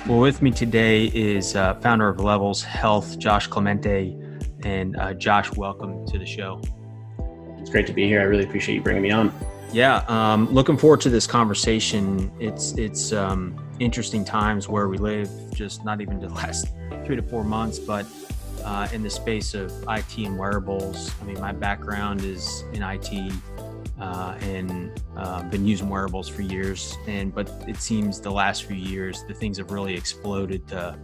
Well, with me today is founder of Levels Health, Josh Clemente. And Josh, welcome to the show. It's great to be here. I really appreciate you bringing me on. Yeah, looking forward to this conversation. It's interesting times where we live, just not even the last 3 to 4 months, but in the space of IT and wearables. I mean, my background is in IT and been using wearables for years. But it seems the last few years, the things have really exploded to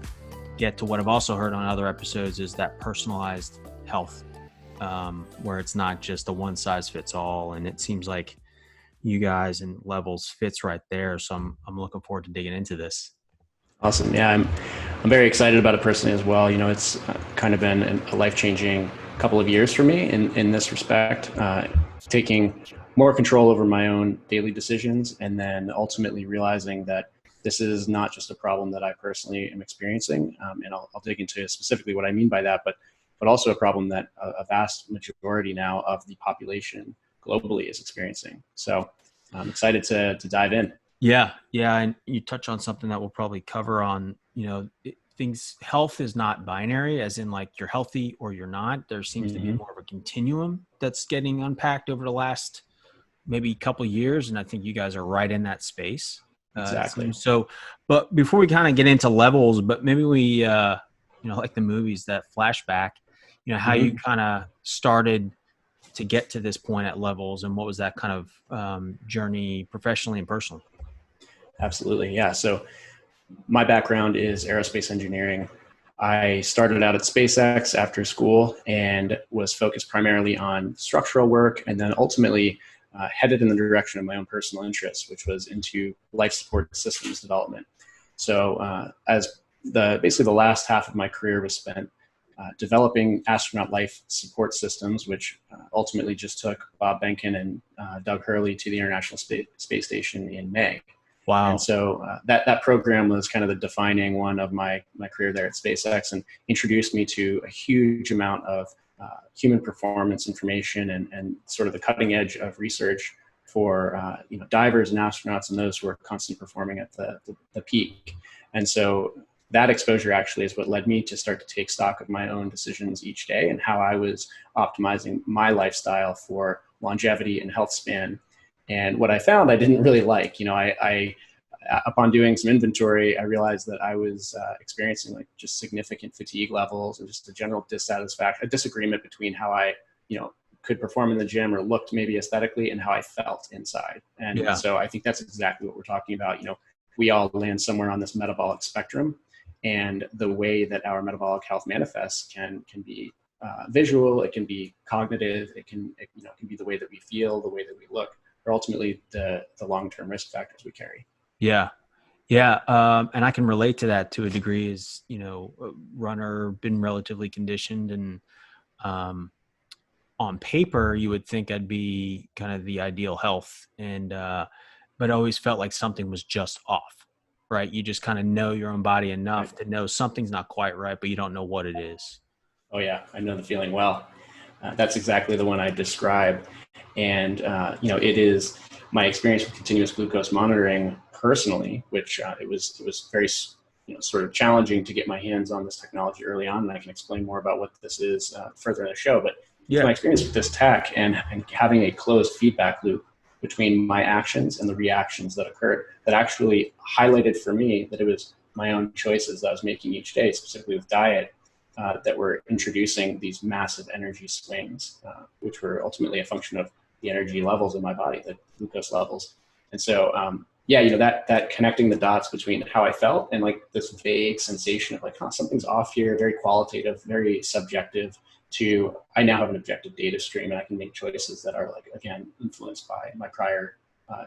get to what I've also heard on other episodes is that personalized health, where it's not just a one size fits all. And it seems like you guys and Levels fits right there. So I'm looking forward to digging into this. Awesome. Yeah, I'm very excited about it personally as well. You know, it's kind of been a life-changing couple of years for me in this respect, taking more control over my own daily decisions, and then ultimately realizing that this is not just a problem that I personally am experiencing, and I'll dig into specifically what I mean by that, but also a problem that a vast majority now of the population globally is experiencing. So I'm excited to dive in. Yeah. And you touch on something that we'll probably cover on, health is not binary, as in like you're healthy or you're not. There seems to be more of a continuum that's getting unpacked over the last maybe couple of years. And I think you guys are right in that space. Exactly. So, but before we kind of get into Levels, but maybe we, like the movies, that flashback, how you kind of started to get to this point at Levels, and what was that kind of journey professionally and personally? Absolutely. Yeah. So my background is aerospace engineering. I started out at SpaceX after school and was focused primarily on structural work, and then ultimately headed in the direction of my own personal interests, which was into life support systems development. So basically the last half of my career was spent developing astronaut life support systems, which ultimately just took Bob Behnken and Doug Hurley to the International Space Station in May. Wow. And so that program was kind of the defining one of my career there at SpaceX, and introduced me to a huge amount of human performance information and sort of the cutting edge of research for divers and astronauts and those who are constantly performing at the peak. And so that exposure actually is what led me to start to take stock of my own decisions each day and how I was optimizing my lifestyle for longevity and health span. And what I found I didn't really like, I upon doing some inventory, I realized that I was experiencing like just significant fatigue levels and just a general dissatisfaction, a disagreement between how I, could perform in the gym or looked maybe aesthetically and how I felt inside. And so I think that's exactly what we're talking about. We all land somewhere on this metabolic spectrum, and the way that our metabolic health manifests can be visual, it can be cognitive, it can be the way that we feel, the way that we look, or ultimately the long-term risk factors we carry. Yeah. And I can relate to that to a degree as, a runner, been relatively conditioned, and on paper, you would think I'd be kind of the ideal health, and but I always felt like something was just off, right? You just kind of know your own body enough to know something's not quite right, but you don't know what it is. Oh yeah, I know the feeling well. That's exactly the one I described. And, it is my experience with continuous glucose monitoring personally, which it was very, sort of challenging to get my hands on this technology early on. And I can explain more about what this is further in the show. But my experience with this tech and having a closed feedback loop between my actions and the reactions that occurred, that actually highlighted for me that it was my own choices that I was making each day, specifically with diet, that were introducing these massive energy swings, which were ultimately a function of the energy levels in my body, the glucose levels. And so, that connecting the dots between how I felt and like this vague sensation of like, something's off here, very qualitative, very subjective, to I now have an objective data stream and I can make choices that are like, again, influenced by my prior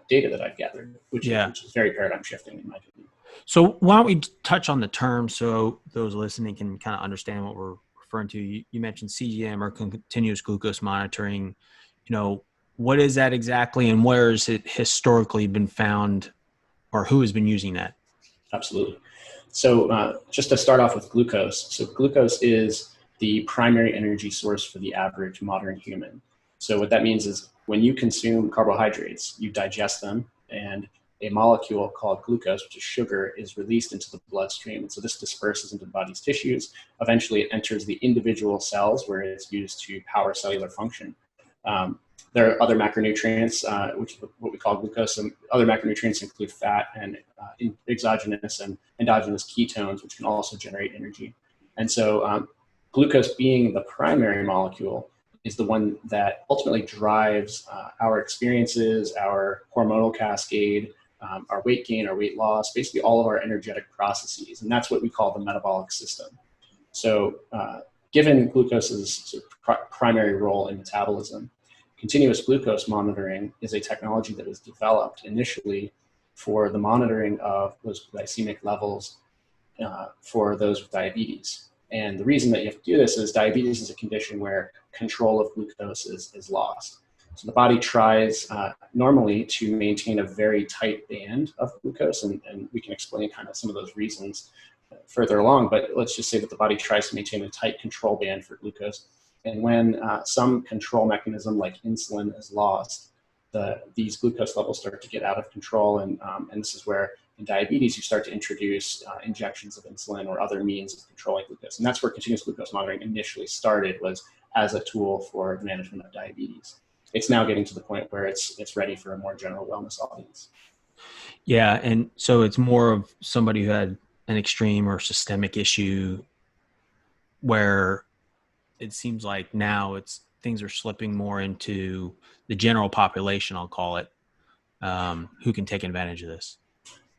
data that I've gathered, which is very paradigm shifting in my opinion. So why don't we touch on the term so those listening can kind of understand what we're referring to? You mentioned CGM, or continuous glucose monitoring. What is that exactly, and where has it historically been found, or who has been using that? Absolutely. So just to start off with glucose. So glucose is the primary energy source for the average modern human. So what that means is when you consume carbohydrates, you digest them, and a molecule called glucose, which is sugar, is released into the bloodstream. And so this disperses into the body's tissues. Eventually, it enters the individual cells where it's used to power cellular function. There are other macronutrients, which is what we call glucose. And other macronutrients include fat and exogenous and endogenous ketones, which can also generate energy. And so glucose being the primary molecule is the one that ultimately drives our experiences, our hormonal cascade, our weight gain, our weight loss, basically all of our energetic processes. And that's what we call the metabolic system. So given glucose's primary role in metabolism, continuous glucose monitoring is a technology that was developed initially for the monitoring of those glycemic levels for those with diabetes. And the reason that you have to do this is diabetes is a condition where control of glucose is lost. So the body tries normally to maintain a very tight band of glucose, and we can explain kind of some of those reasons further along, but let's just say that the body tries to maintain a tight control band for glucose. And when some control mechanism like insulin is lost, these glucose levels start to get out of control. And this is where in diabetes, you start to introduce injections of insulin or other means of controlling glucose. And that's where continuous glucose monitoring initially started, was as a tool for the management of diabetes. It's now getting to the point where it's ready for a more general wellness audience. Yeah. And so it's more of somebody who had an extreme or systemic issue where it seems like now things are slipping more into the general population, I'll call it, who can take advantage of this.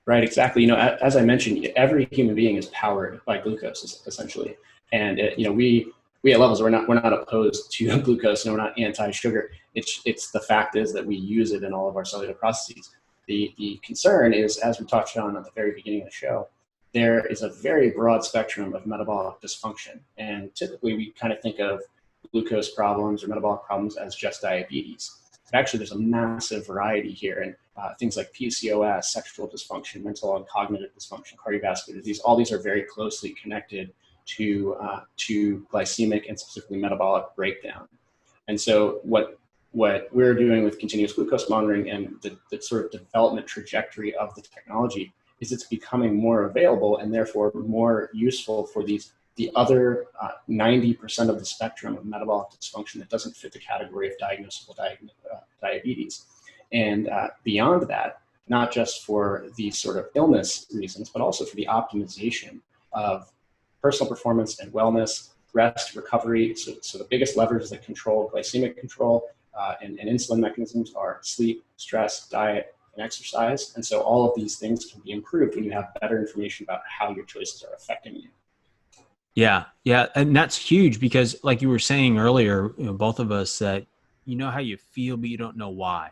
Right, exactly. You know, as I mentioned, every human being is powered by glucose, essentially. And we at Levels, we're not opposed to glucose, and we're not anti-sugar. It's the fact is that we use it in all of our cellular processes. The concern is, as we touched on at the very beginning of the show, there is a very broad spectrum of metabolic dysfunction. And typically we kind of think of glucose problems or metabolic problems as just diabetes. But actually there's a massive variety here, and things like PCOS, sexual dysfunction, mental and cognitive dysfunction, cardiovascular disease, all these are very closely connected to glycemic and specifically metabolic breakdown. And so what we're doing with continuous glucose monitoring and the sort of development trajectory of the technology is it's becoming more available and therefore more useful for the other 90% of the spectrum of metabolic dysfunction that doesn't fit the category of diagnosable diabetes. And beyond that, not just for these sort of illness reasons, but also for the optimization of personal performance and wellness, rest, recovery. So the biggest levers that control glycemic control and insulin mechanisms are sleep, stress, diet, and exercise. And so all of these things can be improved when you have better information about how your choices are affecting you. Yeah. And that's huge because like you were saying earlier, both of us, that you know how you feel, but you don't know why.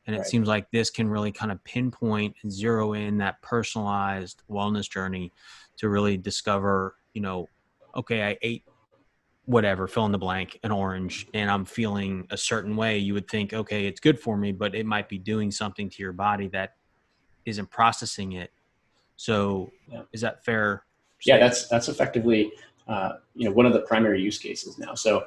And it Right. seems like this can really kind of pinpoint and zero in that personalized wellness journey to really discover, okay, I ate whatever, fill in the blank, an orange, and I'm feeling a certain way. You would think, okay, it's good for me, but it might be doing something to your body that isn't processing it. So Is that fair? Yeah, that's effectively, one of the primary use cases now. So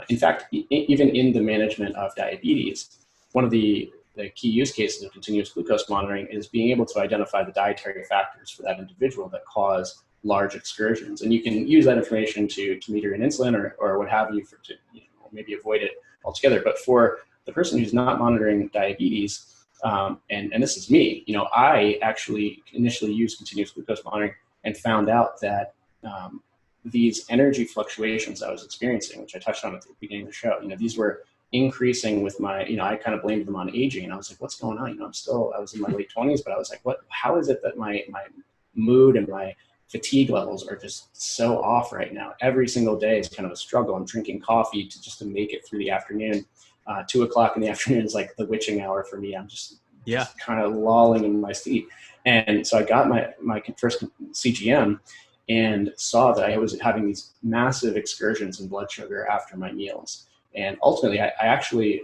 in fact, even in the management of diabetes, one of the key use cases of continuous glucose monitoring is being able to identify the dietary factors for that individual that cause large excursions. And you can use that information to meter in insulin or what have you to maybe avoid it altogether. But for the person who's not monitoring diabetes, and this is me, I actually initially used continuous glucose monitoring and found out that these energy fluctuations I was experiencing, which I touched on at the beginning of the show, these were increasing with my, I kind of blamed them on aging. And I was like, what's going on? I was in my late 20s, but I was like, how is it that my mood and my fatigue levels are just so off right now? Every single day is kind of a struggle. I'm drinking coffee to make it through the afternoon. 2 o'clock in the afternoon is like the witching hour for me. I'm just kind of lolling in my seat. And so I got my first CGM and saw that I was having these massive excursions in blood sugar after my meals. And ultimately, I actually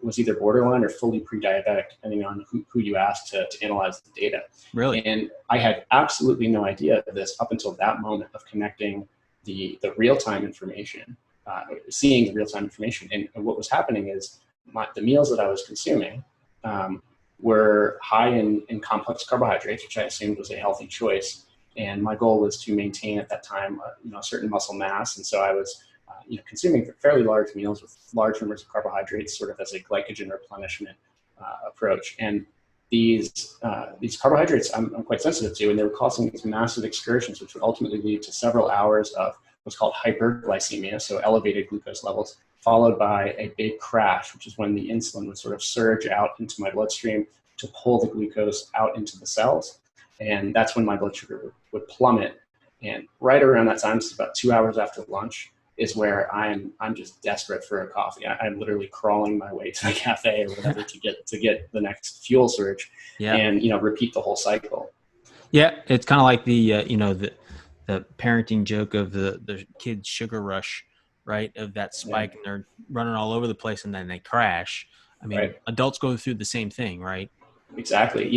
was either borderline or fully pre-diabetic, depending on who you asked to analyze the data. Really? And I had absolutely no idea of this up until that moment of connecting the real-time information, seeing the real-time information. And what was happening is the meals that I was consuming were high in complex carbohydrates, which I assumed was a healthy choice. And my goal was to maintain at that time, a certain muscle mass. And so I was, consuming fairly large meals with large numbers of carbohydrates, sort of as a glycogen replenishment approach. And these carbohydrates I'm quite sensitive to, and they were causing these massive excursions, which would ultimately lead to several hours of what's called hyperglycemia, so elevated glucose levels, followed by a big crash, which is when the insulin would sort of surge out into my bloodstream to pull the glucose out into the cells. And that's when my blood sugar would plummet. And right around that time, it's about 2 hours after lunch, is where I'm just desperate for a coffee. I'm literally crawling my way to the cafe or whatever to get the next fuel surge, and repeat the whole cycle. Yeah, it's kind of like the the parenting joke of the kids' sugar rush, right? Of that spike, and they're running all over the place, and then they crash. I mean, adults go through the same thing, right? Exactly.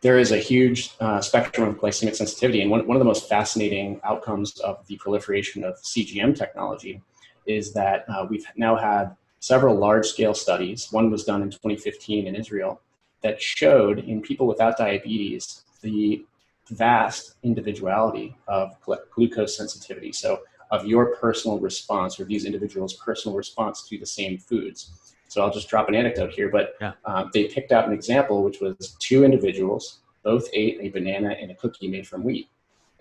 There is a huge spectrum of glycemic sensitivity. And one of the most fascinating outcomes of the proliferation of CGM technology is that we've now had several large-scale studies. One was done in 2015 in Israel that showed in people without diabetes the vast individuality of glucose sensitivity. So of your personal response, or these individuals' personal response to the same foods. So I'll just drop an anecdote here, but they picked out an example, which was two individuals, both ate a banana and a cookie made from wheat.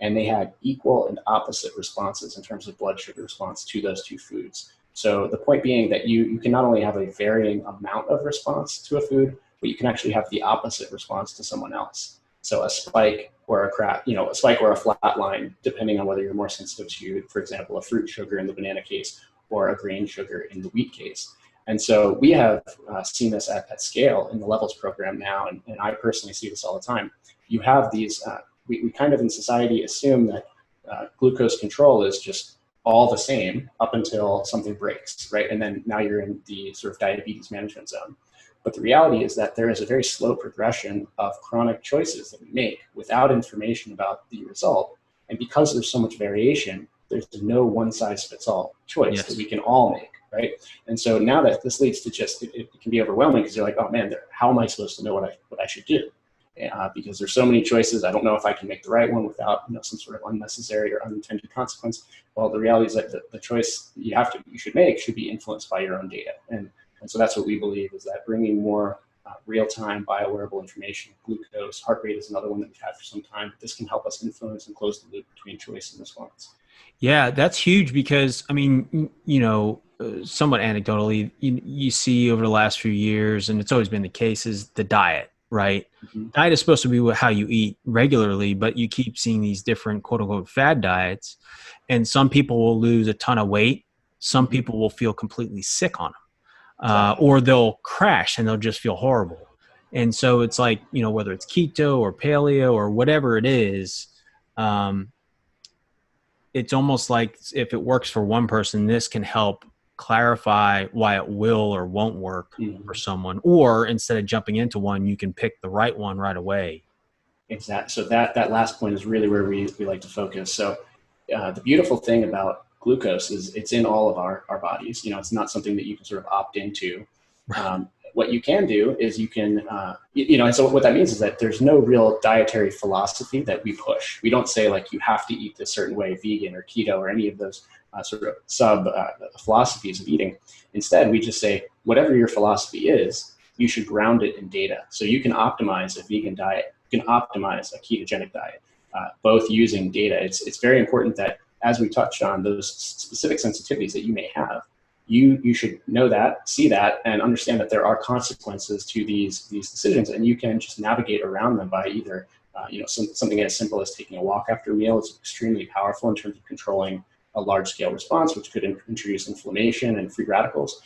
And they had equal and opposite responses in terms of blood sugar response to those two foods. So the point being that you can not only have a varying amount of response to a food, but you can actually have the opposite response to someone else. So a spike or a spike or a flat line, depending on whether you're more sensitive to, for example, a fruit sugar in the banana case or a grain sugar in the wheat case. And so we have seen this at scale in the Levels program now, and I personally see this all the time. You have these, we kind of in society assume that glucose control is just all the same up until something breaks, right? And then now you're in the sort of diabetes management zone. But the reality is that there is a very slow progression of chronic choices that we make without information about the result. And because there's so much variation, there's no one-size-fits-all choice that we can all make, right? And so now that this leads to just, it can be overwhelming because you're like, oh man, how am I supposed to know what I should do? Because there's so many choices. I don't know if I can make the right one without some sort of unnecessary or unintended consequence. Well, the reality is that the choice you should make should be influenced by your own data. And so that's what we believe, is that bringing more real-time biowearable information, glucose, heart rate is another one that we've had for some time. This can help us influence and close the loop between choice and response. Yeah, that's huge because, I mean, somewhat anecdotally, you see over the last few years, and it's always been the case, is the diet, right? Mm-hmm. Diet is supposed to be how you eat regularly, but you keep seeing these different quote unquote fad diets, and some people will lose a ton of weight. Some people will feel completely sick on them. Or they'll crash and they'll just feel horrible. And so it's like, whether it's keto or paleo or whatever it is, it's almost like if it works for one person, this can help clarify why it will or won't work for someone. Or instead of jumping into one, you can pick the right one right away. Exactly. So that last point is really where we like to focus. So the beautiful thing about glucose is it's in all of our bodies. It's not something that you can sort of opt into. What you can do is you can, and so what that means is that there's no real dietary philosophy that we push. We don't say like you have to eat this certain way, vegan or keto or any of those sort of sub philosophies of eating. Instead, we just say whatever your philosophy is, you should ground it in data. So you can optimize a vegan diet, you can optimize a ketogenic diet, both using data. It's very important that, as we touched on, those specific sensitivities that you may have, you should know that, see that, and understand that there are consequences to these decisions, and you can just navigate around them by either, something as simple as taking a walk after a meal is extremely powerful in terms of controlling a large-scale response, which could introduce inflammation and free radicals.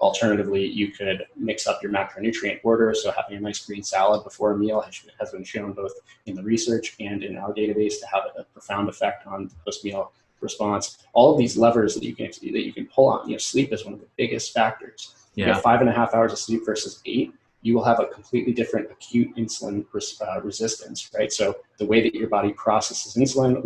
Alternatively, you could mix up your macronutrient order, so having a nice green salad before a meal has been shown both in the research and in our database to have a profound effect on the post-meal response. All of these levers that you can pull on. Sleep is one of the biggest factors. You have 5.5 hours of sleep versus 8. You will have a completely different acute insulin resistance, right? So the way that your body processes insulin,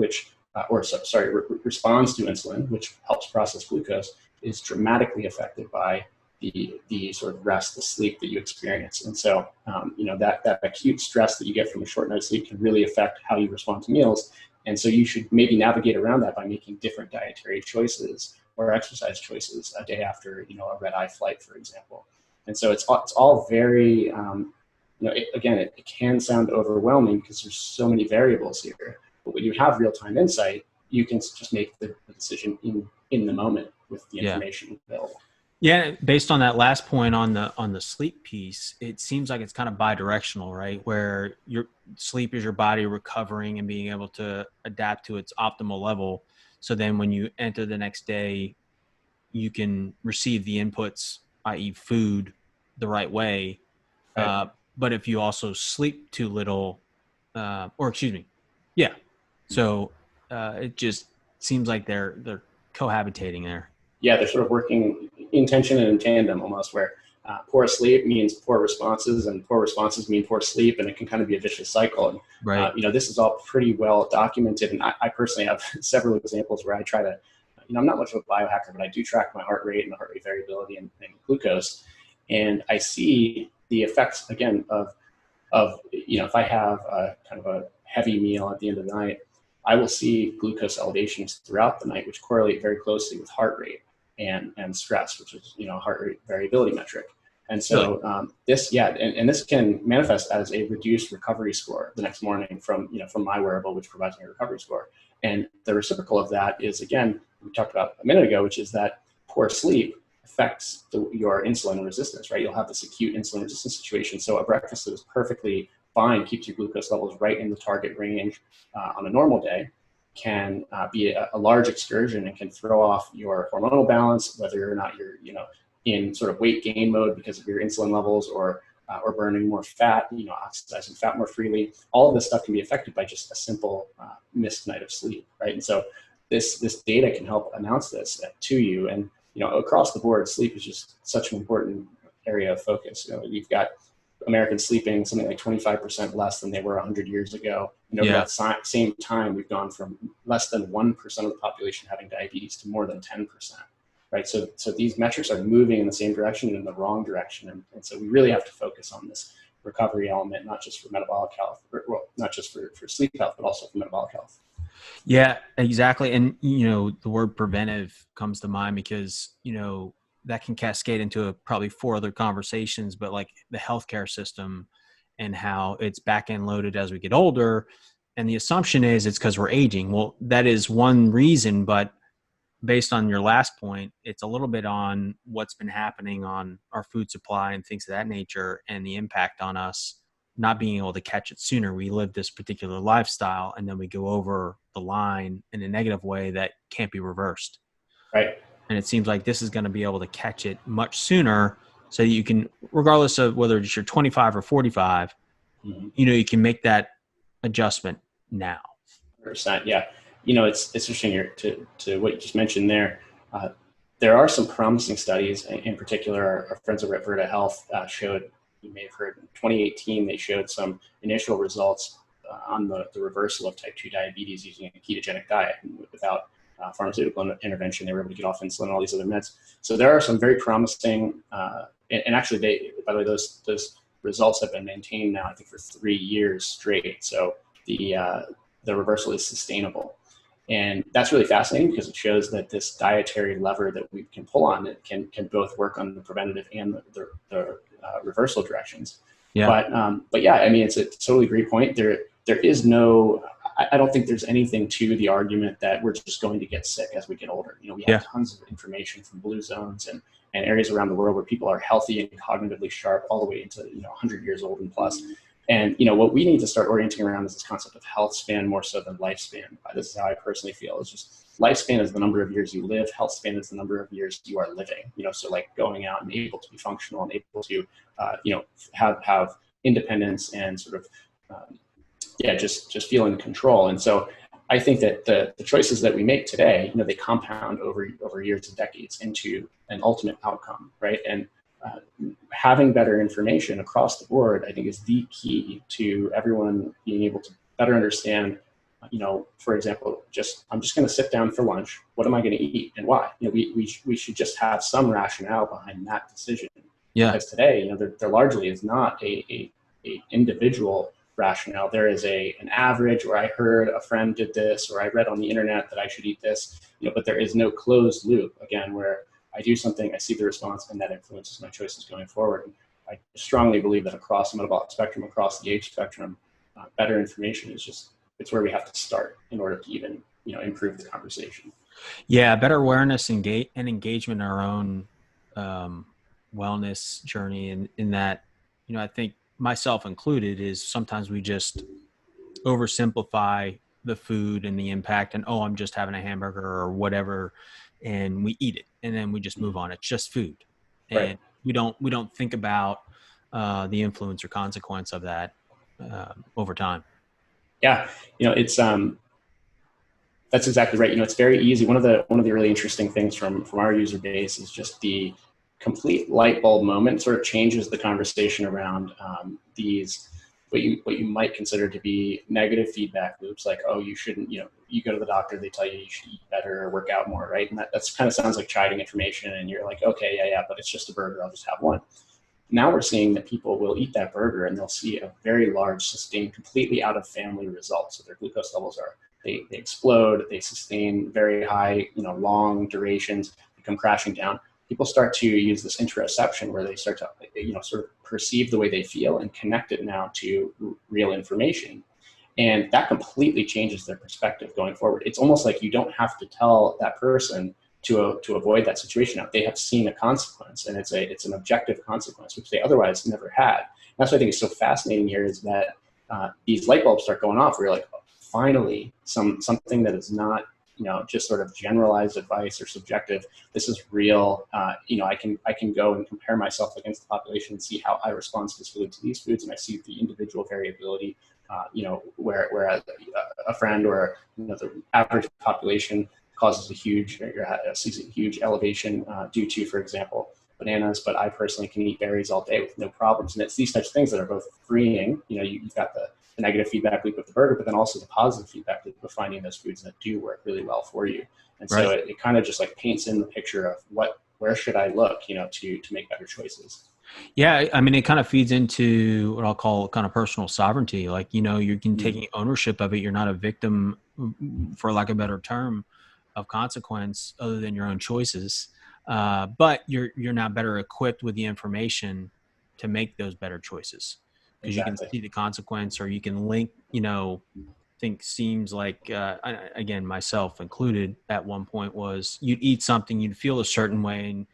responds to insulin, which helps process glucose, is dramatically affected by the sort of rest, the sleep that you experience. And so, that acute stress that you get from a short night of sleep can really affect how you respond to meals. And so you should maybe navigate around that by making different dietary choices or exercise choices a day after, a red-eye flight, for example. And so it's all very, it can sound overwhelming because there's so many variables here. But when you have real-time insight, you can just make the decision in the moment with the information available. Yeah, based on that last point on the sleep piece, it seems like it's kind of bidirectional, right? Where your sleep is your body recovering and being able to adapt to its optimal level. So then when you enter the next day, you can receive the inputs, i.e. food, the right way. Right. But if you also sleep too little, so it just seems like they're cohabitating there. Yeah, they're sort of working in tension and in tandem almost, where poor sleep means poor responses, and poor responses mean poor sleep, and it can kind of be a vicious cycle. And right. This is all pretty well documented, and I personally have several examples where I try to, I'm not much of a biohacker, but I do track my heart rate and the heart rate variability and glucose, and I see the effects again of if I have a kind of a heavy meal at the end of the night, I will see glucose elevations throughout the night, which correlate very closely with heart rate and stress, which is, heart rate variability metric. And so this can manifest as a reduced recovery score the next morning from my wearable, which provides me a recovery score. And the reciprocal of that is, again, we talked about a minute ago, which is that poor sleep affects your insulin resistance, right? You'll have this acute insulin resistance situation. So a breakfast that is perfectly fine, keeps your glucose levels right in the target range on a normal day, can be a large excursion and can throw off your hormonal balance, whether or not you're in sort of weight gain mode because of your insulin levels or burning more fat, oxidizing fat more freely. All of this stuff can be affected by just a simple missed night of sleep, right? And so this data can help announce this to you. And across the board, sleep is just such an important area of focus. You've got Americans sleeping something like 25% less than they were 100 years ago. And over that same time, we've gone from less than 1% of the population having diabetes to more than 10%, right? So these metrics are moving in the same direction and in the wrong direction. And so we really have to focus on this recovery element, not just for metabolic health, not just for sleep health, but also for metabolic health. Yeah, exactly. And, the word preventive comes to mind because, that can cascade into probably 4 other conversations, but like the healthcare system and how it's back end loaded as we get older. And the assumption is it's because we're aging. Well, that is one reason, but based on your last point, it's a little bit on what's been happening on our food supply and things of that nature and the impact on us not being able to catch it sooner. We live this particular lifestyle and then we go over the line in a negative way that can't be reversed. Right. And it seems like this is going to be able to catch it much sooner so you can, regardless of whether it's you're 25 or 45, you can make that adjustment now. 100%. Yeah. It's interesting here to what you just mentioned there. There are some promising studies. In particular, our friends over at Fad Health showed, you may have heard, in 2018, they showed some initial results on the reversal of type 2 diabetes using a ketogenic diet without pharmaceutical intervention. They were able to get off insulin and all these other meds. So there are some very promising, and actually by the way, those results have been maintained now, I think, for 3 years straight. So the reversal is sustainable. And that's really fascinating because it shows that this dietary lever that we can pull on, it can both work on the preventative and the reversal directions. Yeah. But yeah, I mean, it's a totally great point. There is no, I don't think there's anything to the argument that we're just going to get sick as we get older. We have tons of information from blue zones and areas around the world where people are healthy and cognitively sharp all the way into 100 years old and plus. And what we need to start orienting around is this concept of health span more so than lifespan. This is how I personally feel. It's just lifespan is the number of years you live. Health span is the number of years you are living. So like going out and able to be functional and able to have independence and sort of just feel in control. And so I think that the choices that we make today, they compound over years and decades into an ultimate outcome, right? And having better information across the board, I think, is the key to everyone being able to better understand for example, I'm just going to sit down for lunch. What am I going to eat and why? We should just have some rationale behind that decision. Yeah. Because today, there largely is not a individual rationale. There is an average, or I heard a friend did this, or I read on the internet that I should eat this, but there is no closed loop, again, where I do something, I see the response, and that influences my choices going forward. And I strongly believe that across the metabolic spectrum, across the age spectrum, better information it's where we have to start in order to even, improve the conversation. Yeah. Better awareness and engagement in our own wellness journey. In that, I think myself included is sometimes we just oversimplify the food and the impact and, I'm just having a hamburger or whatever. And we eat it and then we just move on. It's just food. And Right. we don't think about the influence or consequence of that over time. Yeah. It's, that's exactly right. It's very easy. One of the really interesting things from our user base is just the complete light bulb moment sort of changes the conversation around these, what you might consider to be negative feedback loops, like, you shouldn't, you go to the doctor, they tell you should eat better or work out more, right? And that's kind of sounds like chiding information, and you're like, okay, yeah, but it's just a burger, I'll just have one. Now we're seeing that people will eat that burger and they'll see a very large, sustained, completely out of family results. So their glucose levels they explode, they sustain very high, long durations, they come crashing down. People start to use this interoception where they start to, sort of perceive the way they feel and connect it now to real information. And that completely changes their perspective going forward. It's almost like you don't have to tell that person to avoid that situation out. They have seen a consequence, and it's an objective consequence, which they otherwise never had. And that's what I think is so fascinating here, is that these light bulbs start going off where you're like, finally, something that is not, just sort of generalized advice or subjective. This is real. I can go and compare myself against the population and see how I respond to this food, to these foods, and I see the individual variability. Where a friend or the average population sees a huge elevation due to, for example, bananas, but I personally can eat berries all day with no problems. And it's these types of things that are both freeing. You've got the negative feedback loop of the burger, but then also the positive feedback loop of finding those foods that do work really well for you. And so it kind of just like paints in the picture of where should I look, to make better choices. Yeah. I mean, it kind of feeds into what I'll call kind of personal sovereignty. Like, you're taking ownership of it. You're not a victim, for lack of a better term, of consequence other than your own choices. But you're now better equipped with the information to make those better choices, because you can see the consequence, or you can link, think seems like, again, myself included, at one point was you'd eat something, you'd feel a certain way, and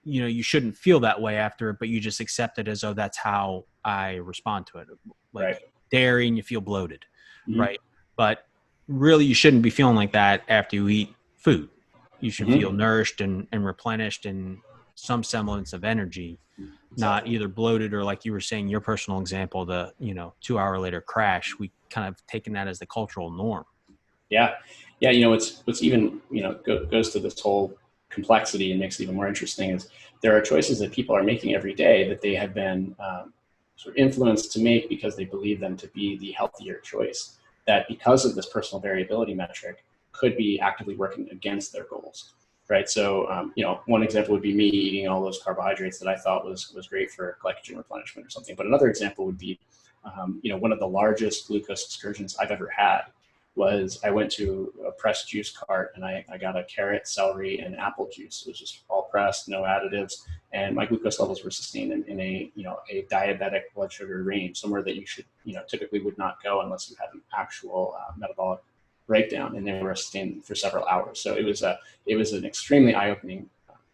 you shouldn't feel that way after it, but you just accept it as, that's how I respond to it. Like dairy, and you feel bloated, right? But really, you shouldn't be feeling like that after you eat food. You should feel nourished and replenished and some semblance of energy, not either bloated or, like you were saying, your personal example, the 2 hour later crash. We kind of taken that as the cultural norm. Yeah. What's even goes to this whole complexity and makes it even more interesting is there are choices that people are making every day that they have been sort of influenced to make because they believe them to be the healthier choice, that because of this personal variability metric could be actively working against their goals. Right. So, one example would be me eating all those carbohydrates that I thought was great for glycogen replenishment or something. But another example would be, one of the largest glucose excursions I've ever had was I went to a pressed juice cart and I got a carrot, celery, and apple juice. It was just all pressed, no additives. And my glucose levels were sustained in a diabetic blood sugar range, somewhere that you should, typically would not go unless you had an actual metabolic breakdown, and they were sustained for several hours. So it was an extremely eye-opening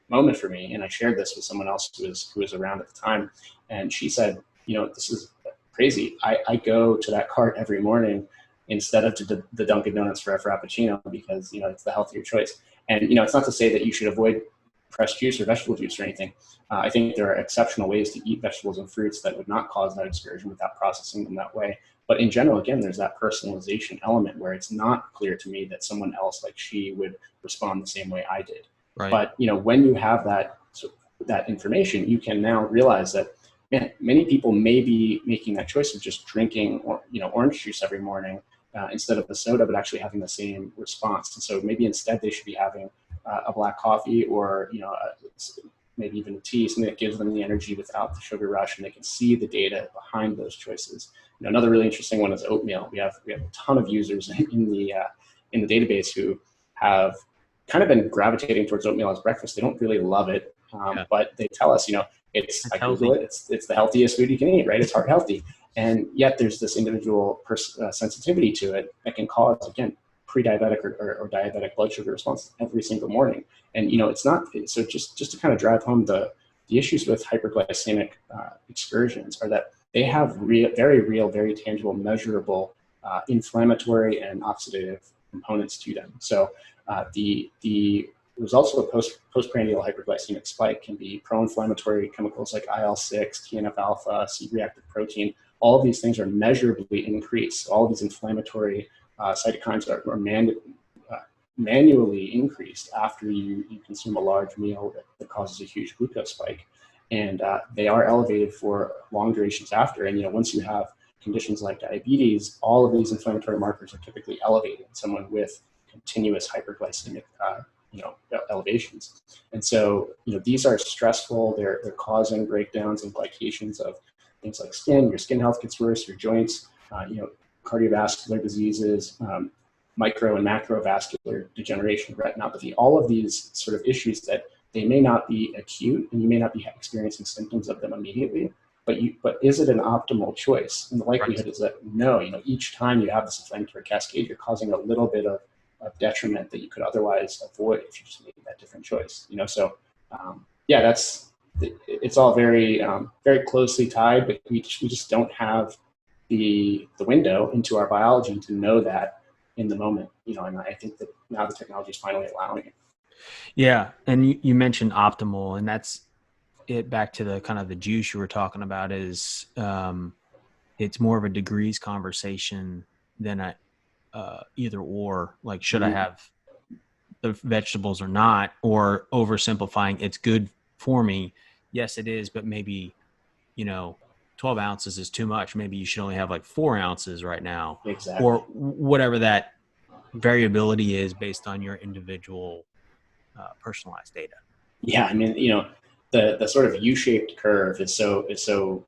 moment for me. And I shared this with someone else who was around at the time. And she said, this is crazy. I go to that cart every morning instead of to the Dunkin' Donuts for a Frappuccino because, it's the healthier choice. And, it's not to say that you should avoid fresh juice or vegetable juice or anything. I think there are exceptional ways to eat vegetables and fruits that would not cause that excursion without processing them that way. But in general, again, there's that personalization element where it's not clear to me that someone else like she would respond the same way I did. Right. But, when you have that information, you can now realize that, man, many people may be making that choice of just drinking, orange juice every morning, instead of the soda, but actually having the same response. And so maybe instead they should be having a black coffee, or maybe even a tea, something that gives them the energy without the sugar rush, and they can see the data behind those choices. Another really interesting one is oatmeal. We have a ton of users in the database who have kind of been gravitating towards oatmeal as breakfast. They don't really love it, but they tell us, it's I Google it, it's the healthiest food you can eat, right? It's heart healthy. And yet there's this individual sensitivity to it that can cause, again, pre-diabetic or diabetic blood sugar response every single morning. And, it's not, so just to kind of drive home the issues with hyperglycemic excursions are that they have very real, very tangible, measurable inflammatory and oxidative components to them. So the results of a postprandial hyperglycemic spike can be pro-inflammatory chemicals like IL-6, TNF-alpha, C-reactive protein. All of these things are measurably increased. All of these inflammatory cytokines are manually increased after you consume a large meal that causes a huge glucose spike. And they are elevated for long durations after. And, once you have conditions like diabetes, all of these inflammatory markers are typically elevated in someone with continuous hyperglycemic elevations. And so, these are stressful. They're causing breakdowns and glycations of things like skin. Your skin health gets worse, your joints, cardiovascular diseases, micro and macrovascular degeneration, retinopathy, all of these sort of issues that they may not be acute and you may not be experiencing symptoms of them immediately, but is it an optimal choice? And the likelihood is that no, each time you have this inflammatory cascade, you're causing a little bit of detriment that you could otherwise avoid if you just made that different choice. So it's all very, very closely tied, but we just don't have the window into our biology to know that in the moment, and I think that now the technology is finally allowing it. Yeah. And you mentioned optimal, and that's it. Back to the kind of the juice you were talking about is it's more of a degrees conversation than a either or, like, should I have the vegetables or not, or oversimplifying, it's good for me. Yes, it is, but maybe, 12 ounces is too much. Maybe you should only have like 4 ounces right now. Exactly. Or whatever that variability is based on your individual personalized data. Yeah. I mean, the sort of U-shaped curve is so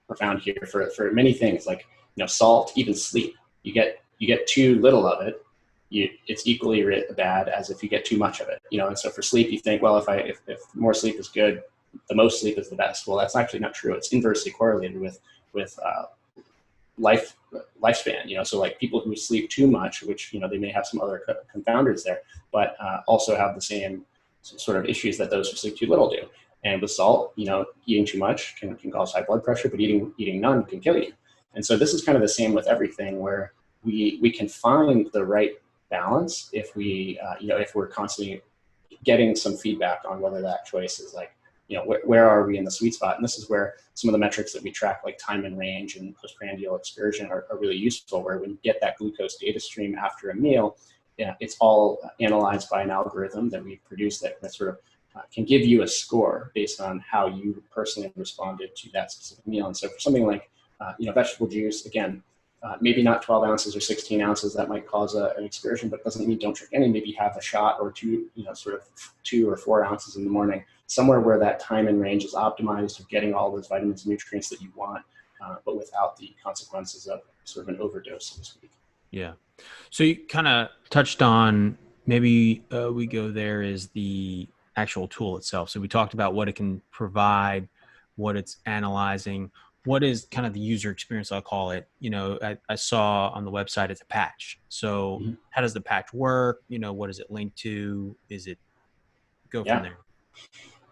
profound here for many things, like, salt, even sleep. You get too little of it, it's equally bad as if you get too much of it. And so for sleep, you think, well, if more sleep is good, the most sleep is the best. Well, that's actually not true. It's inversely correlated with lifespan. So like people who sleep too much, which they may have some other confounders there, but also have the same sort of issues that those who sleep too little do. And with salt, eating too much can cause high blood pressure, but eating none can kill you. And so this is kind of the same with everything, where we can find the right balance if if we're constantly getting some feedback on whether that choice is like, where are we in the sweet spot? And this is where some of the metrics that we track, like time in range and postprandial excursion, are really useful, where when you get that glucose data stream after a meal, it's all analyzed by an algorithm that we produce that sort of can give you a score based on how you personally responded to that specific meal. And so for something like vegetable juice, again, maybe not 12 ounces or 16 ounces, that might cause an excursion, but doesn't mean don't drink any. Maybe have a shot or two, sort of 2 or 4 ounces in the morning, somewhere where that time and range is optimized of getting all those vitamins and nutrients that you want, but without the consequences of sort of an overdose, so to speak. Yeah. So you kind of touched on, maybe we go there, is the actual tool itself. So we talked about what it can provide, what it's analyzing. What is kind of the user experience, I'll call it? I saw on the website it's a patch. So how does the patch work? What is it linked to? Is it go from there?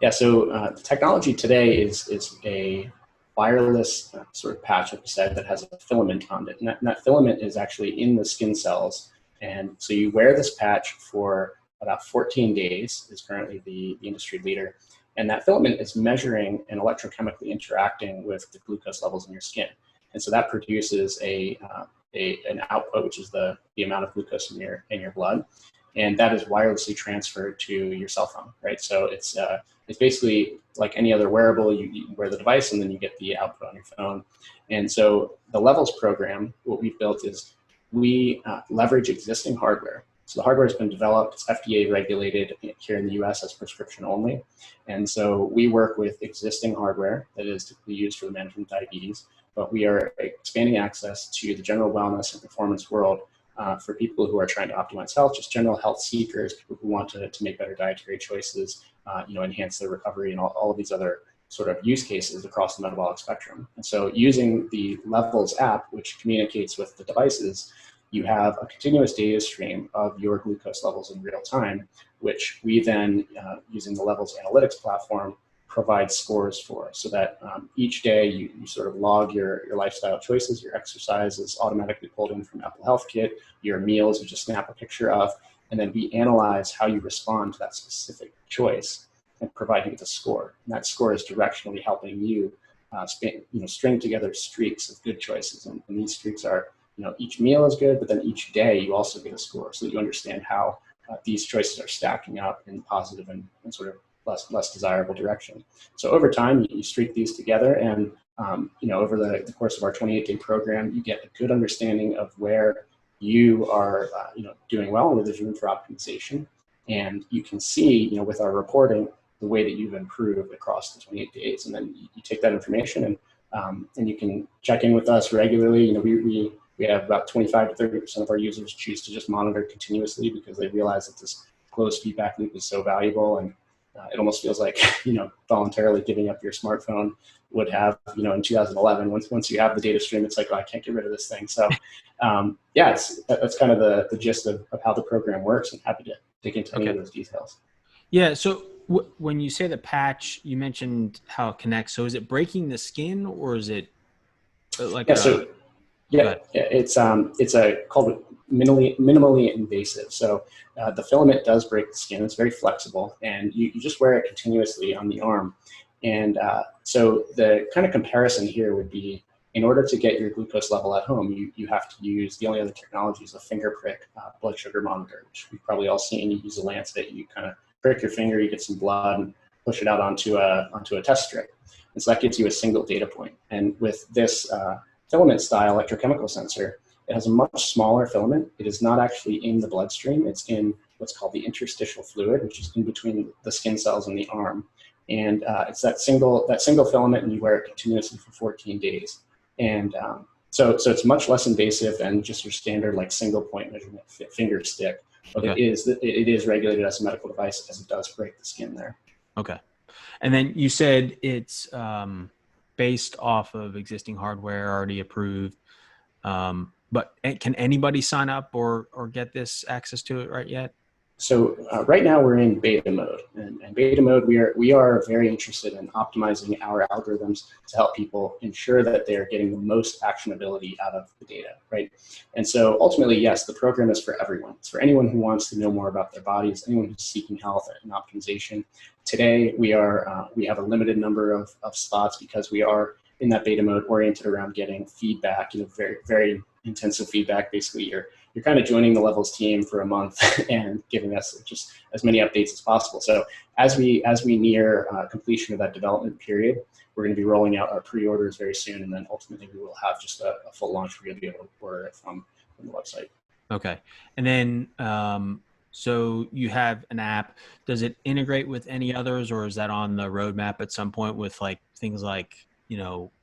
Yeah. So the technology today is a wireless sort of patch, like you said, that has a filament on it. And that filament is actually in the skin cells. And so you wear this patch for about 14 days, is currently the industry leader. And that filament is measuring and electrochemically interacting with the glucose levels in your skin. And so that produces an output, which is the amount of glucose in your blood. And that is wirelessly transferred to your cell phone, right? So it's basically like any other wearable. You wear the device and then you get the output on your phone. And so the Levels program, what we've built is we leverage existing hardware. So the hardware has been developed, it's FDA regulated here in the US as prescription only. And so we work with existing hardware that is typically used for the management of diabetes, but we are expanding access to the general wellness and performance world for people who are trying to optimize health, just general health seekers, people who want to make better dietary choices, enhance their recovery, and all of these other sort of use cases across the metabolic spectrum. And so using the Levels app, which communicates with the devices, you have a continuous data stream of your glucose levels in real time, which we then, using the Levels analytics platform, provide scores for, so that each day you sort of log your lifestyle choices. Your exercise is automatically pulled in from Apple Health Kit, your meals you just snap a picture of, and then we analyze how you respond to that specific choice and provide you with a score. And that score is directionally helping you string together streaks of good choices. And these streaks are, each meal is good, but then each day you also get a score, so that you understand how these choices are stacking up in positive and sort of less desirable direction. So over time, you streak these together, and over the course of our 28-day program, you get a good understanding of where you are doing well and where there's room for optimization. And you can see, with our reporting, the way that you've improved across the 28 days. And then you take that information and you can check in with us regularly. We have about 25 to 30% of our users choose to just monitor continuously because they realize that this closed feedback loop is so valuable. And it almost feels like, voluntarily giving up your smartphone would have, in 2011, once you have the data stream, it's like, oh, I can't get rid of this thing. So that's kind of the gist of how the program works, and happy to dig into any of those details. Yeah. So when you say the patch, you mentioned how it connects. So is it breaking the skin, or is it like it's called minimally invasive. So the filament does break the skin. It's very flexible, and you just wear it continuously on the arm. And so the kind of comparison here would be, in order to get your glucose level at home, you have to use, the only other technology is a finger prick blood sugar monitor, which we've probably all seen. You use a lancet, you kind of prick your finger, you get some blood, and push it out onto a test strip. And so that gives you a single data point. And with this filament style electrochemical sensor, it has a much smaller filament. It is not actually in the bloodstream. It's in what's called the interstitial fluid, which is in between the skin cells and the arm. And it's that single filament, and you wear it continuously for 14 days. And so it's much less invasive than just your standard single point measurement finger stick. But it is regulated as a medical device, as it does break the skin there. Okay. And then you said it's based off of existing hardware already approved. But can anybody sign up or get this access to it right yet? So right now we're in beta mode, and beta mode, we are very interested in optimizing our algorithms to help people ensure that they are getting the most actionability out of the data, right? And so ultimately, yes, the program is for everyone. It's for anyone who wants to know more about their bodies, anyone who's seeking health and optimization. Today, we have a limited number of spots because we are in that beta mode oriented around getting feedback, very, very intensive feedback. Basically, you're kind of joining the Levels team for a month and giving us just as many updates as possible. So as we near completion of that development period, we're going to be rolling out our pre-orders very soon, and then ultimately we will have just a full launch where you'll be able to order it from the website. Okay. And then so you have an app. Does it integrate with any others, or is that on the roadmap at some point with things like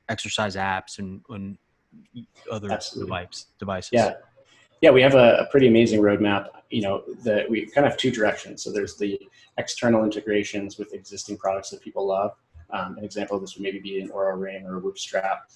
exercise apps and other devices? Yeah, we have a pretty amazing roadmap. We kind of have two directions. So there's the external integrations with existing products that people love. An example of this would maybe be an Oura Ring or a Whoop strap.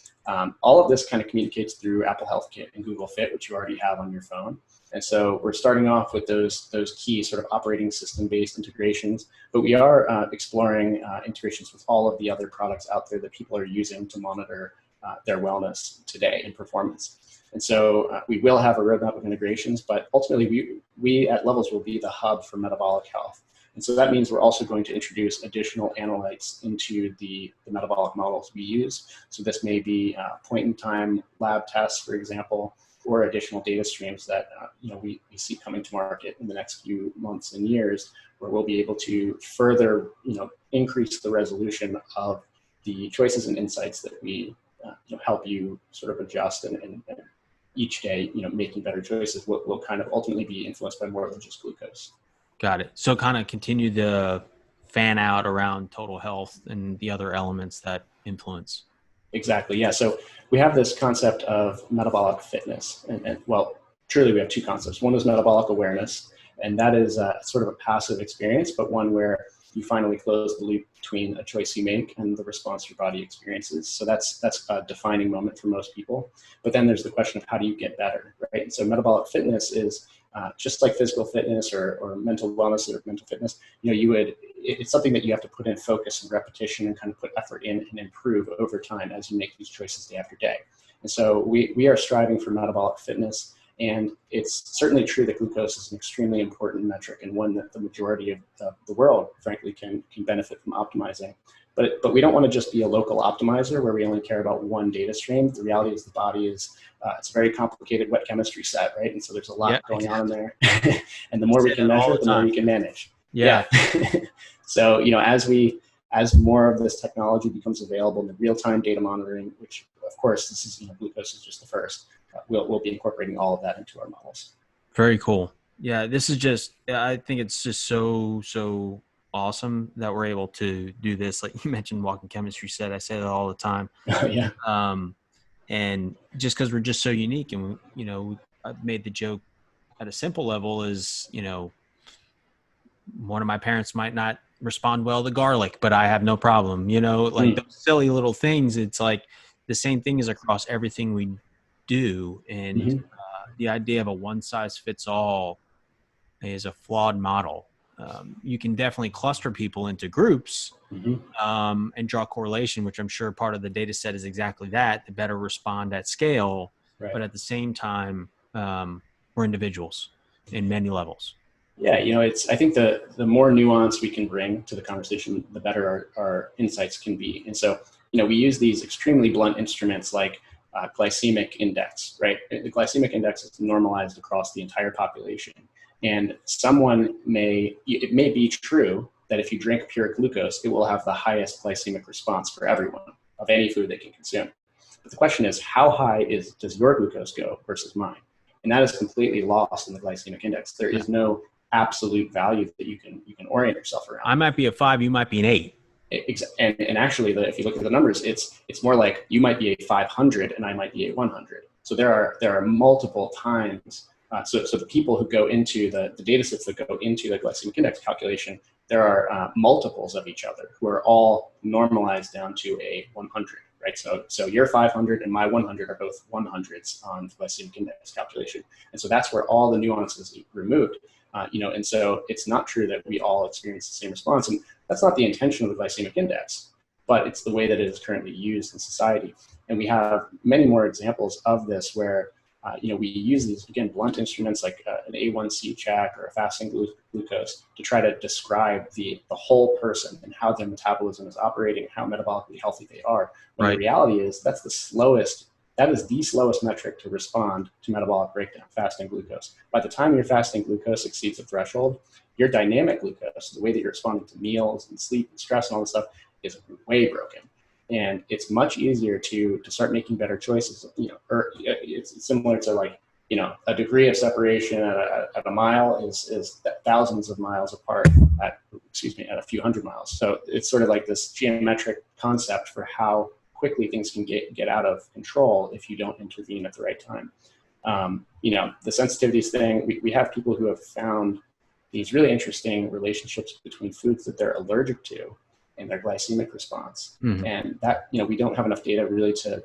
All of this kind of communicates through Apple Health Kit and Google Fit, which you already have on your phone. And so we're starting off with those key sort of operating system-based integrations, but we are exploring integrations with all of the other products out there that people are using to monitor their wellness today and performance. And so we will have a roadmap of integrations, but ultimately we at Levels will be the hub for metabolic health. And so that means we're also going to introduce additional analytes into the metabolic models we use. So this may be point-in-time lab tests, for example, or additional data streams that we see coming to market in the next few months and years, where we'll be able to further increase the resolution of the choices and insights that we help you sort of adjust and each day, making better choices will kind of ultimately be influenced by more than just glucose. Got it. So kind of continue the fan out around total health and the other elements that influence. Exactly. Yeah. So we have this concept of metabolic fitness, and well, truly we have two concepts. One is metabolic awareness, and that is sort of a passive experience, but one where you finally close the loop between a choice you make and the response your body experiences. So that's a defining moment for most people. But then there's the question of how do you get better, right? And so metabolic fitness is just like physical fitness or mental wellness or mental fitness. It's something that you have to put in focus and repetition and kind of put effort in and improve over time as you make these choices day after day. And so we are striving for metabolic fitness. And it's certainly true that glucose is an extremely important metric and one that the majority of the world, frankly, can benefit from optimizing. But we don't want to just be a local optimizer where we only care about one data stream. The reality is the body is it's a very complicated wet chemistry set, right? And so there's a lot going on in there. And the more we can measure, the more we can manage. Yeah. So, as more of this technology becomes available in the real-time data monitoring, which of course this is, glucose is just the first, we'll be incorporating all of that into our models. Very cool. Yeah, this is just, I think it's just so awesome that we're able to do this. Like you mentioned, walking chemistry set, I say that all the time. Yeah. And just because we're just so unique, and I've made the joke at a simple level is, one of my parents might not respond well to garlic, but I have no problem, those silly little things. It's like the same thing is across everything we do. And the idea of a one size fits all is a flawed model. You can definitely cluster people into groups and draw correlation, which I'm sure part of the data set is exactly that, to better respond at scale. Right. But at the same time, we're individuals in many levels. Yeah, I think the more nuance we can bring to the conversation, the better our insights can be. And so, we use these extremely blunt instruments like glycemic index, right? The glycemic index is normalized across the entire population. And it may be true that if you drink pure glucose, it will have the highest glycemic response for everyone of any food they can consume. But the question is, how high does your glucose go versus mine? And that is completely lost in the glycemic index. There is no absolute value that you can orient yourself around. I might be a 5, you might be an 8. And actually, if you look at the numbers, it's more like you might be a 500 and I might be a 100. So there are multiple times. So the people who go into the data sets that go into the glycemic index calculation, there are multiples of each other who are all normalized down to a 100, right? So your 500 and my 100 are both 100s on the glycemic index calculation. And so that's where all the nuances are removed. And so it's not true that we all experience the same response. And that's not the intention of the glycemic index, but it's the way that it is currently used in society. And we have many more examples of this where, we use these, again, blunt instruments like an A1C check or a fasting glucose to try to describe the whole person and how their metabolism is operating, how metabolically healthy they are. When the reality is that is the slowest metric to respond to metabolic breakdown, fasting glucose. By the time your fasting glucose exceeds a threshold, your dynamic glucose, the way that you're responding to meals and sleep and stress and all this stuff, is way broken. And it's much easier to start making better choices. It's similar to a degree of separation at a mile is thousands of miles apart at a few hundred miles. So it's sort of like this geometric concept for how quickly things can get out of control if you don't intervene at the right time. The sensitivities thing, we have people who have found these really interesting relationships between foods that they're allergic to and their glycemic response. And that, we don't have enough data really to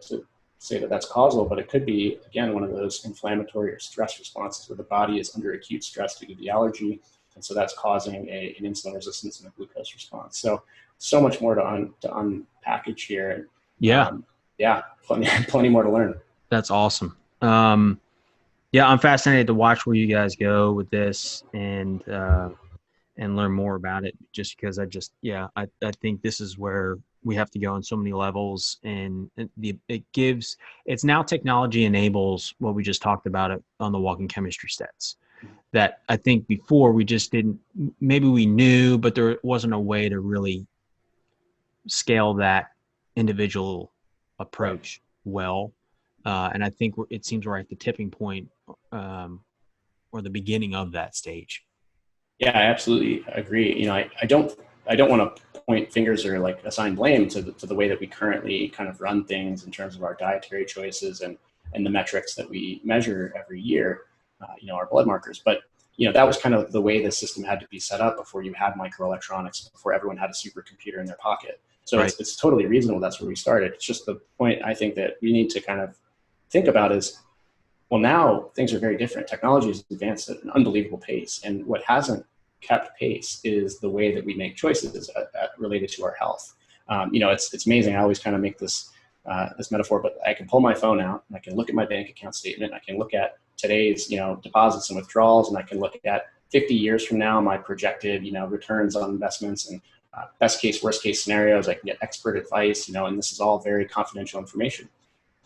say that that's causal, but it could be, again, one of those inflammatory or stress responses where the body is under acute stress due to the allergy. And so that's causing an insulin resistance and a glucose response. So much more to unpackage here. Yeah. Plenty more to learn. That's awesome. I'm fascinated to watch where you guys go with this and learn more about it, just because I think this is where we have to go on so many levels, and it's now technology enables what we just talked about it on the walking chemistry stats that I think before we just didn't, maybe we knew, but there wasn't a way to really scale that individual approach well. And I think it seems we're at the tipping point, or the beginning of that stage. Yeah, I absolutely agree. I don't want to point fingers or like assign blame to the way that we currently kind of run things in terms of our dietary choices and the metrics that we measure every year, our blood markers. But, that was kind of the way the system had to be set up before you had microelectronics, before everyone had a supercomputer in their pocket. So Right. it's totally reasonable. That's where we started. It's just the point I think that we need to kind of think about is, well, now things are very different. Technology has advanced at an unbelievable pace. And what hasn't kept pace is the way that we make choices related to our health. It's amazing. I always kind of make this metaphor, but I can pull my phone out and I can look at my bank account statement. I can look at today's, deposits and withdrawals, and I can look at 50 years from now, my projected, returns on investments and best case, worst case scenarios. I can get expert advice, and this is all very confidential information.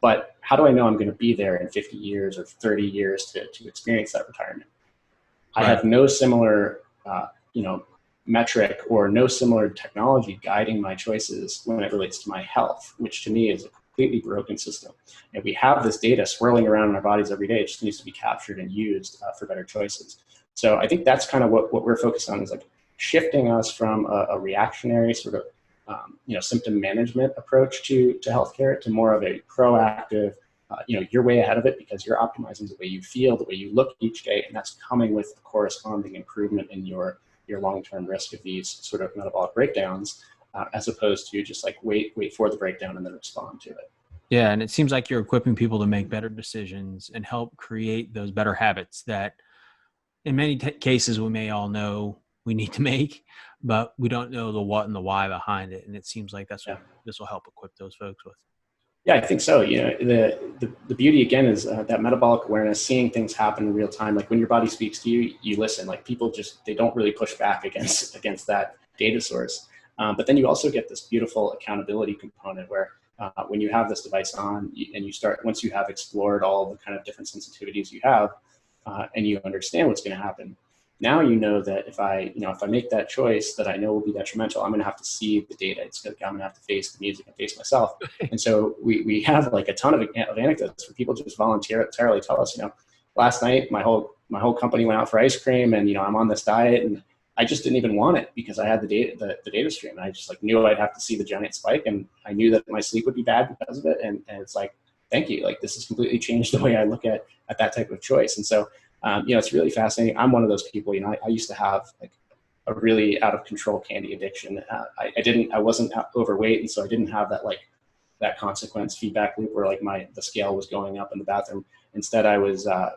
But how do I know I'm going to be there in 50 years or 30 years to experience that retirement? I Right. have no similar, metric or no similar technology guiding my choices when it relates to my health, which to me is a completely broken system. And we have this data swirling around in our bodies every day. It just needs to be captured and used for better choices. So I think that's kind of what we're focused on, is like shifting us from a reactionary sort of symptom management approach to healthcare to more of a proactive, you're way ahead of it because you're optimizing the way you feel, the way you look each day, and that's coming with a corresponding improvement in your long-term risk of these sort of metabolic breakdowns, as opposed to just like wait for the breakdown and then respond to it. Yeah. And it seems like you're equipping people to make better decisions and help create those better habits that in many cases we may all know we need to make, but we don't know the what and the why behind it. And it seems like that's what Yeah. this will help equip those folks with. Yeah, I think so. The beauty again is that metabolic awareness, seeing things happen in real time. Like when your body speaks to you, you listen. Like people they don't really push back against that data source. But then you also get this beautiful accountability component where when you have this device on and you start, once you have explored all the kind of different sensitivities you have, and you understand what's going to happen, now you know that if I make that choice that I know will be detrimental, I'm going to have to see the data. It's like I'm going to have to face the music and face myself. And so we have like a ton of anecdotes where people just voluntarily tell us, last night my whole company went out for ice cream, and I'm on this diet, and I just didn't even want it because I had the data stream. And I just like knew I'd have to see the giant spike, and I knew that my sleep would be bad because of it. And it's like, thank you. Like this has completely changed the way I look at that type of choice. And so it's really fascinating. I'm one of those people, I used to have like a really out of control candy addiction. I wasn't overweight. And so I didn't have that consequence feedback loop where like the scale was going up in the bathroom. Instead, I was, I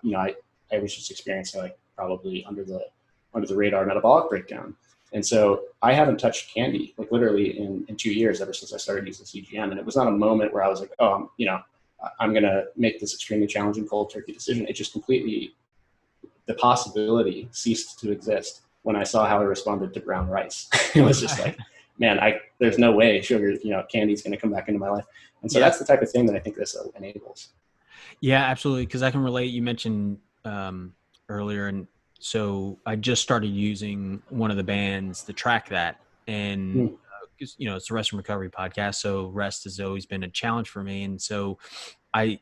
was just experiencing like probably under the radar metabolic breakdown. And so I haven't touched candy like literally in 2 years, ever since I started using CGM. And it was not a moment where I was like, oh, I'm going to make this extremely challenging cold turkey decision. It just completely, the possibility ceased to exist when I saw how I responded to brown rice. It was just like, man, there's no way sugar, candy's going to come back into my life. And so that's the type of thing that I think this enables. Yeah, absolutely. Cause I can relate. You mentioned earlier. And so I just started using one of the bands to track that. And, it's a rest and recovery podcast. So rest has always been a challenge for me. And so I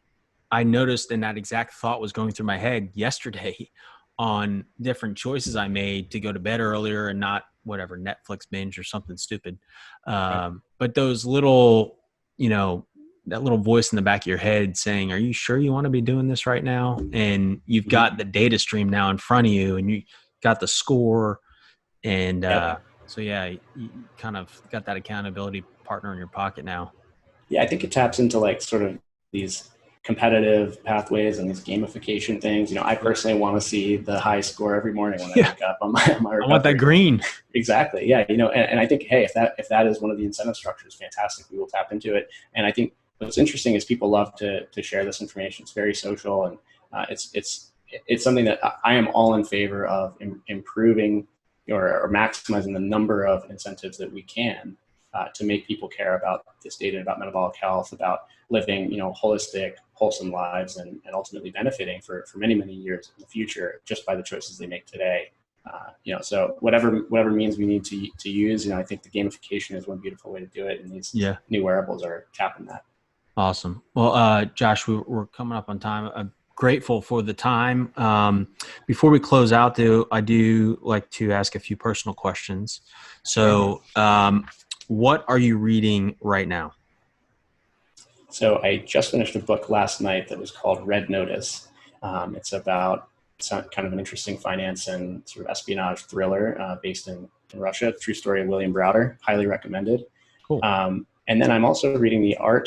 noticed, and that exact thought was going through my head yesterday on different choices I made to go to bed earlier and not whatever Netflix binge or something stupid. But those little, that little voice in the back of your head saying, are you sure you want to be doing this right now? And you've got the data stream now in front of you and you got the score. And so, yeah, you kind of got that accountability partner in your pocket now. Yeah, I think it taps into like sort of these competitive pathways and these gamification things. I personally want to see the high score every morning when I wake up on my recovery. I want that green. Exactly. Yeah. And I think, hey, if that is one of the incentive structures, fantastic. We will tap into it. And I think what's interesting is people love to share this information. It's very social, and it's something that I am all in favor of improving or maximizing the number of incentives that we can to make people care about this data, about metabolic health, about living, holistic, wholesome lives, and ultimately benefiting for many, many years in the future just by the choices they make today. So whatever means we need to use, I think the gamification is one beautiful way to do it, and these new wearables are tapping that. Awesome. Well, Josh, we're coming up on time. I'm grateful for the time. Before we close out, though, I do like to ask a few personal questions. So, what are you reading right now? So I just finished a book last night that was called Red Notice. It's about kind of an interesting finance and sort of espionage thriller based in Russia. True story of William Browder. Highly recommended. Cool. And then I'm also reading I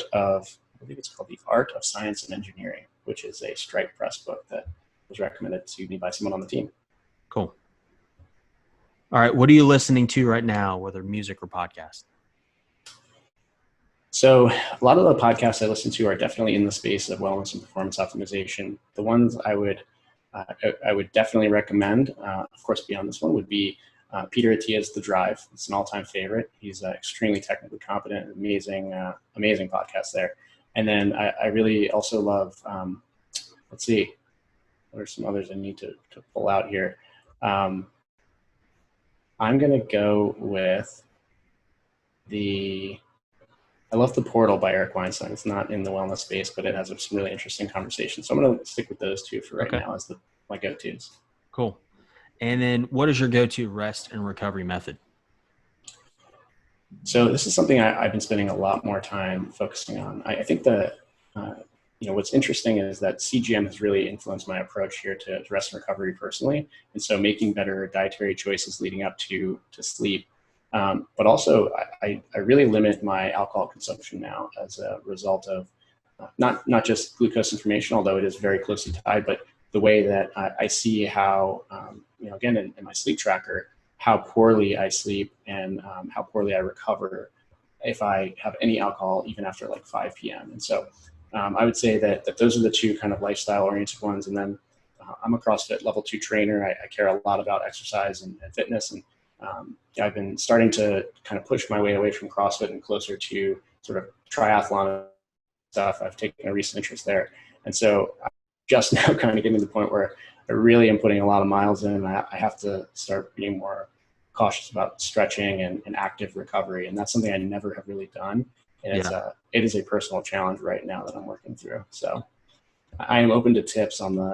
believe it's called The Art of Science and Engineering, which is a Stripe Press book that was recommended to me by someone on the team. Cool. All right. What are you listening to right now, whether music or podcast? So a lot of the podcasts I listen to are definitely in the space of wellness and performance optimization. The ones I would definitely recommend, of course, beyond this one, would be Peter Attia's The Drive. It's an all-time favorite. He's extremely technically competent, amazing podcast there. And then I really also love, let's see, what are some others I need to pull out here? I'm going to go with I love The Portal by Eric Weinstein. It's not in the wellness space, but it has some really interesting conversations. So I'm going to stick with those two for right now as my go-tos. Cool. And then what is your go-to rest and recovery method? So this is something I've been spending a lot more time focusing on. I think what's interesting is that CGM has really influenced my approach here to rest and recovery personally. And so making better dietary choices leading up to sleep. But also I really limit my alcohol consumption now as a result of not just glucose information, although it is very closely tied, but the way that I see how, again, in my sleep tracker, how poorly I sleep and how poorly I recover if I have any alcohol, even after like 5 p.m. And so I would say that those are the two kind of lifestyle oriented ones. And then I'm a CrossFit level 2 trainer. I care a lot about exercise and fitness. And I've been starting to kind of push my way away from CrossFit and closer to sort of triathlon stuff. I've taken a recent interest there. And so I'm just now kind of getting to the point where I really am putting a lot of miles in. I have to start being more cautious about stretching and active recovery. And that's something I never have really done. And it is a personal challenge right now that I'm working through. So I am open to tips on the,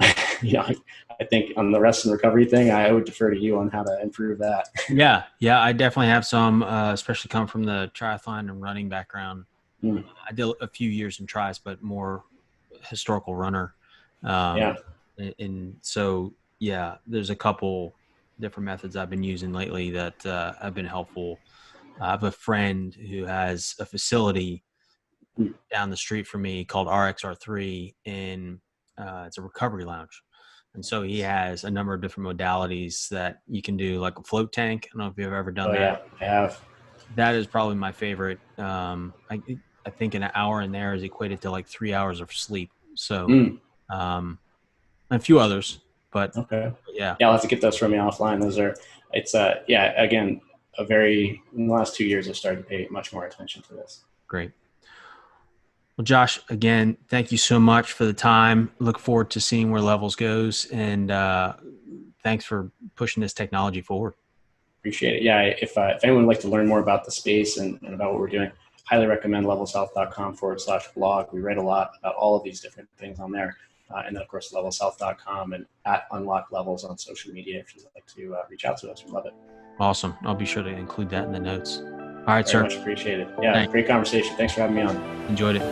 I think on the rest and recovery thing, I would defer to you on how to improve that. Yeah. I definitely have some, especially come from the triathlon and running background. I did a few years in tris, but more historical runner. And so, there's a couple different methods I've been using lately that have been helpful. I have a friend who has a facility down the street from me called RXR3, and it's a recovery lounge. And so he has a number of different modalities that you can do, like a float tank. I don't know if you've ever done that. Yeah, I have. That is probably my favorite. I think an hour in there is equated to like 3 hours of sleep. So, a few others, but okay. Yeah, I'll have to get those from you offline. Again, in the last 2 years, I've started to pay much more attention to this. Great. Well, Josh, again, thank you so much for the time. Look forward to seeing where Levels goes, and thanks for pushing this technology forward. Appreciate it. Yeah, if anyone would like to learn more about the space and about what we're doing, highly recommend levelshealth.com/blog. We write a lot about all of these different things on there. And then, of course, levelshealth.com and @unlocklevels on social media if you'd like to reach out to us. We love it. Awesome. I'll be sure to include that in the notes. All right, sir. Very much appreciated. Yeah, Thanks. Great conversation. Thanks for having me on. Enjoyed it.